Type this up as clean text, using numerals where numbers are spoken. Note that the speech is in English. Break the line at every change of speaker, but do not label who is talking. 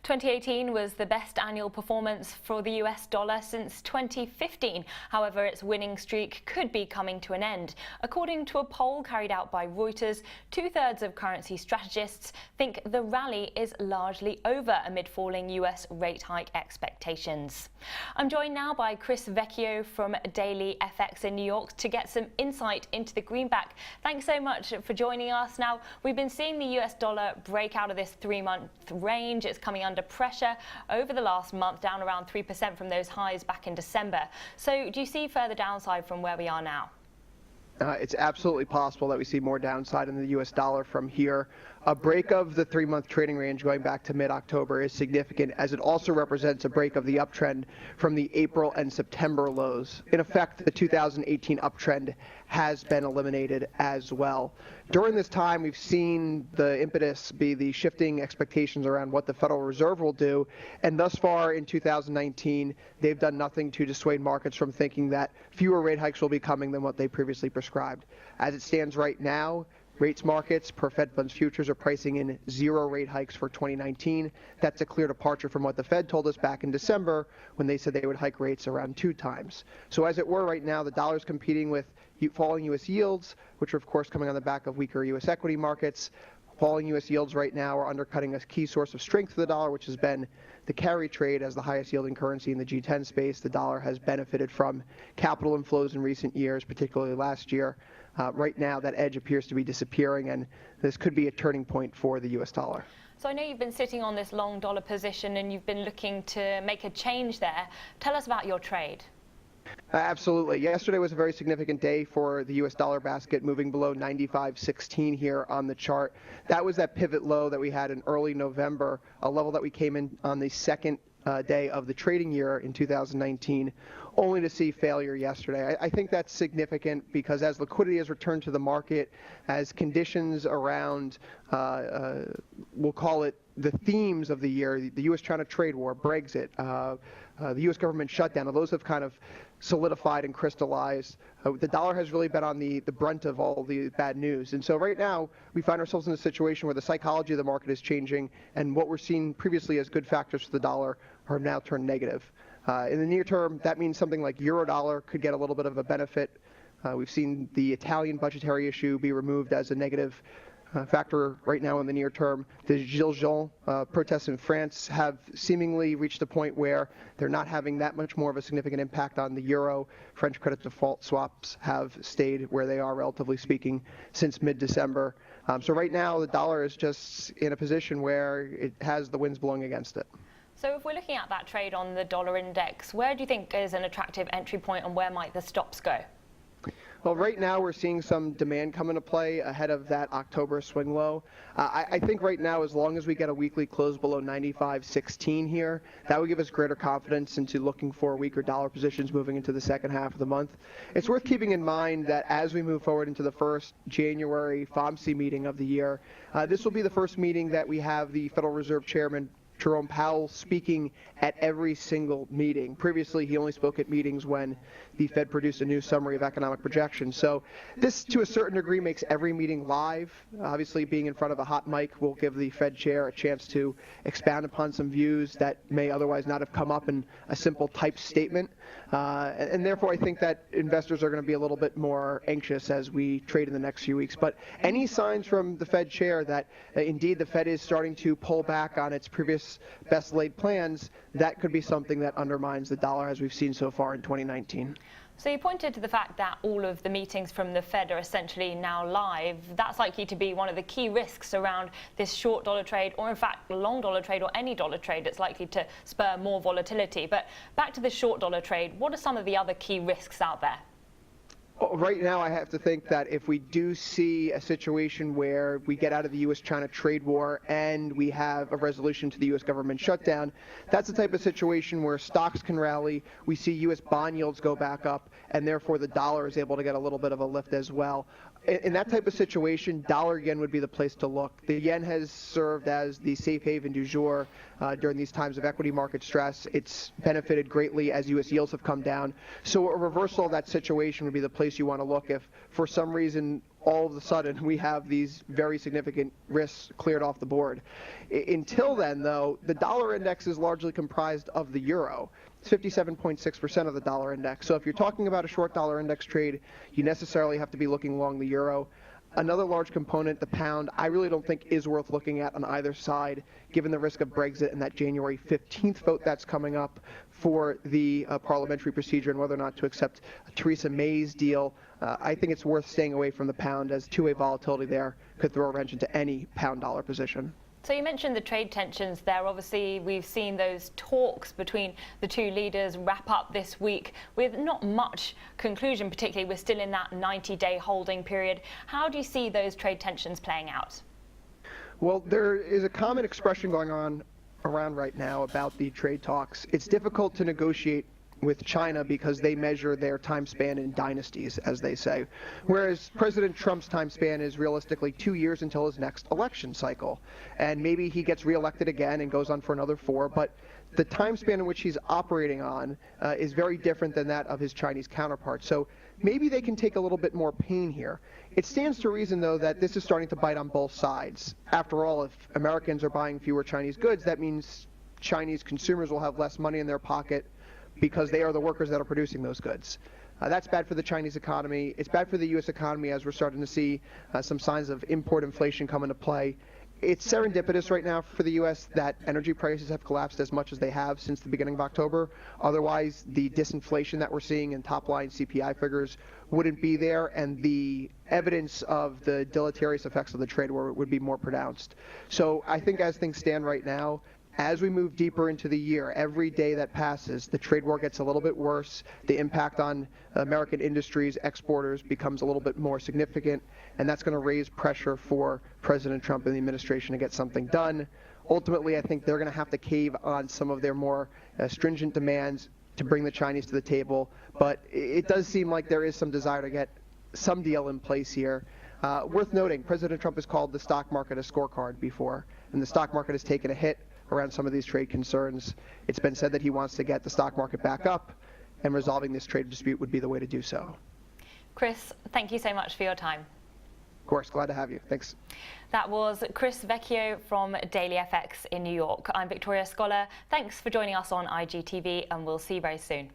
2018 was the best annual performance for the US dollar since 2015. However, its winning streak could be coming to an end. According to a poll carried out by Reuters, 2/3 of currency strategists think the rally is largely over amid falling US rate hike expectations. I'm joined now by Vecchio from DailyFX in New York to get some insight into the greenback. Thanks so much for joining us. Now, we've been seeing the US dollar break out of this 3-month range. It's coming under pressure over the last month, down around 3% from those highs back in December. So do you see further downside from where we are now?
It's absolutely possible that we see more downside in the U.S. dollar from here. A break of the 3-month trading range going back to mid-October is significant, as it also represents a break of the uptrend from the April and September lows. In effect, the 2018 uptrend has been eliminated as well. During this time, we've seen the impetus be the shifting expectations around what the Federal Reserve will do, and thus far in 2019, they've done nothing to dissuade markets from thinking that fewer rate hikes will be coming than what they previously prescribed. As it stands right now, rates markets per Fed funds futures are pricing in 0 rate hikes for 2019. That's a clear departure from what the Fed told us back in December when they said they would hike rates around 2 times. So as it were right now, the dollar's competing with falling U.S. yields, which are of course coming on the back of weaker U.S. equity markets. Falling U.S. yields right now are undercutting a key source of strength for the dollar, which has been the carry trade as the highest yielding currency in the G10 space. The dollar has benefited from capital inflows in recent years, particularly last year. Right now, that edge appears to be disappearing, and this could be a turning point for the U.S. dollar.
So I know you've been sitting on this long dollar position and you've been looking to make a change there. Tell us about your trade.
Absolutely. Yesterday was a very significant day for the U.S. dollar basket, moving below 95.16 here on the chart. That was that pivot low that we had in early November, a level that we came in on the second day of the trading year in 2019, only to see failure yesterday. I think that's significant because as liquidity has returned to the market, as conditions around, we'll call it the themes of the year, the U.S.-China trade war, Brexit, the U.S. government shutdown, those have kind of solidified and crystallized. The dollar has really been on the brunt of all the bad news. And so right now, we find ourselves in a situation where the psychology of the market is changing, and what we're seeing previously as good factors for the dollar are now turned negative. In the near term, that means something like euro-dollar could get a little bit of a benefit. We've seen the Italian budgetary issue be removed as a negative factor right now in the near term. The Gilets jaunes protests in France have seemingly reached a point where they're not having that much more of a significant impact on the euro. French credit default swaps have stayed where they are, relatively speaking, since mid-December. So right now, the dollar is just in a position where it has the winds blowing against it.
So if we're looking at that trade on the dollar index, where do you think is an attractive entry point and where might the stops go?
Well, right now we're seeing some demand come into play ahead of that October swing low. I think right now, as long as we get a weekly close below 95.16 here, that would give us greater confidence into looking for weaker dollar positions moving into the second half of the month. It's worth keeping in mind that as we move forward into the first January FOMC meeting of the year, this will be the first meeting that we have the Federal Reserve Chairman Jerome Powell speaking at every single meeting. Previously, he only spoke at meetings when the Fed produced a new summary of economic projections. So this, to a certain degree, makes every meeting live. Obviously, being in front of a hot mic will give the Fed chair a chance to expound upon some views that may otherwise not have come up in a simple typed statement. And therefore, I think that investors are going to be a little bit more anxious as we trade in the next few weeks. But any signs from the Fed chair that indeed the Fed is starting to pull back on its previous best laid plans, that could be something that undermines the dollar as we've seen so far in 2019.
So you pointed to the fact that all of the meetings from the Fed are essentially now live. That's likely to be one of the key risks around this short dollar trade, or in fact long dollar trade, or any dollar trade that's likely to spur more volatility. But back to the short dollar trade, what are some of the other key risks out there?
Right now, I have to think that if we do see a situation where we get out of the U.S.-China trade war and we have a resolution to the U.S. government shutdown, that's the type of situation where stocks can rally, we see U.S. bond yields go back up, and therefore the dollar is able to get a little bit of a lift as well. In that type of situation, dollar-yen would be the place to look. The yen has served as the safe haven du jour during these times of equity market stress. It's benefited greatly as U.S. yields have come down. So a reversal of that situation would be the place you want to look if, for some reason, all of a sudden we have these very significant risks cleared off the board. Until then, though, the dollar index is largely comprised of the euro. It's 57.6% of the dollar index. So if you're talking about a short dollar index trade, you necessarily have to be looking long the euro. Another large component, the pound, I really don't think is worth looking at on either side, given the risk of Brexit and that January 15th vote that's coming up for the parliamentary procedure and whether or not to accept Theresa May's deal. I think it's worth staying away from the pound, as two-way volatility there could throw a wrench into any pound-dollar position.
So you mentioned the trade tensions there. Obviously, we've seen those talks between the two leaders wrap up this week with not much conclusion, particularly we're still in that 90-day holding period. How do you see those trade tensions playing out?
Well, there is a common expression going on around right now about the trade talks. It's difficult to negotiate with China because they measure their time span in dynasties, as they say, whereas President Trump's time span is realistically 2 years until his next election cycle. And maybe he gets reelected again and goes on for another 4, but the time span in which he's operating on is very different than that of his Chinese counterpart. So maybe they can take a little bit more pain here. It stands to reason, though, that this is starting to bite on both sides. After all, if Americans are buying fewer Chinese goods, that means Chinese consumers will have less money in their pocket because they are the workers that are producing those goods. That's bad for the Chinese economy. It's bad for the U.S. economy, as we're starting to see some signs of import inflation come into play. It's serendipitous right now for the U.S. that energy prices have collapsed as much as they have since the beginning of October. Otherwise, the disinflation that we're seeing in top-line CPI figures wouldn't be there, and the evidence of the deleterious effects of the trade war would be more pronounced. So I think as things stand right now, as we move deeper into the year, every day that passes, the trade war gets a little bit worse. The impact on American industries, exporters, becomes a little bit more significant, and that's going to raise pressure for President Trump and the administration to get something done. Ultimately, I think they're going to have to cave on some of their more stringent demands to bring the Chinese to the table, but it does seem like there is some desire to get some deal in place here. Worth noting, President Trump has called the stock market a scorecard before, and the stock market has taken a hit around some of these trade concerns. It's been said that he wants to get the stock market back up, and resolving this trade dispute would be the way to do so.
Chris, thank you so much for your time.
Of course, glad to have you. Thanks.
That was Chris Vecchio from DailyFX in New York. I'm Victoria Scholar. Thanks for joining us on IGTV, and we'll see you very soon.